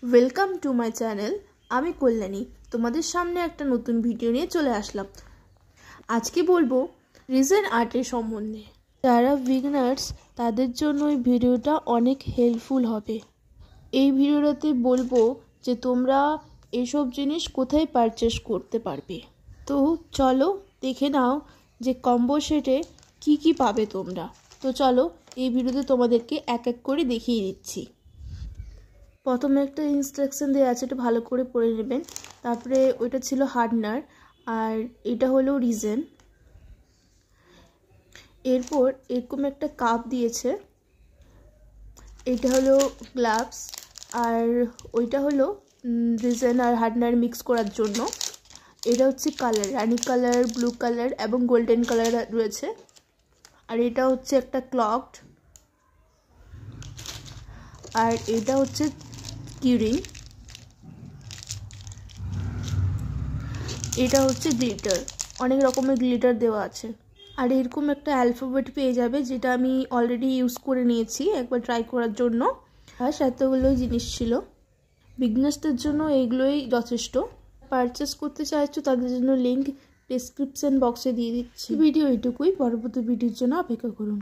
Welcome to my channel. আমি কল্যাণী তোমাদের সামনে একটা নতুন ভিডিও নিয়ে চলে আসলাম। আজকে বলবো রিজন আর্টের সম্বন্ধে। যারা বিগিনার্স তাদের জন্য এই ভিডিওটা অনেক হেল্পফুল হবে। এই ভিডিওটাতে বলবো যে তোমরা এসব জিনিস কোথায় পারচেস করতে পারবে। তো চলো দেখে নাও যে কম্বো সেটে কি কি পাবে তোমরা। তো চলো এই ভিডিওতে তোমাদেরকে এক এক করে দেখিয়ে দিচ্ছি। প্রথমে একটা ইনস্ট্রাকশন দেওয়া আছে, এটা ভালো করে পড়ে নেবেন। তারপরে ওইটা ছিল হার্ডনার আর এটা হলো রিজন। এরপর এরকম একটা কাপ দিয়েছে, এটা হলো গ্লাভস আর ওইটা হলো রিজন আর হার্ডনার মিক্স করার জন্য। এটা হচ্ছে কালার, রানি কালার, ব্লু কালার এবং গোল্ডেন কালার রয়েছে। আর এটা হচ্ছে একটা ক্লকড, আর এটা হচ্ছে কিউরিং, এটা হচ্ছে গ্লিটার। অনেক রকমের গ্লিটার দেওয়া আছে। আর এরকম একটা অ্যালফাবেট পেয়ে যাবে, যেটা আমি অলরেডি ইউজ করে নিয়েছি একবার ট্রাই করার জন্য। আর এতগুলোই জিনিস ছিল, বিগিনার্সদের জন্য এইগুলোই যথেষ্ট। পারচেস করতে চাইছো তাদের জন্য লিঙ্ক ডেসক্রিপশন বক্সে দিয়ে দিচ্ছি। ভিডিও এইটুকুই, পরবর্তী ভিডিওর জন্য অপেক্ষা করুন।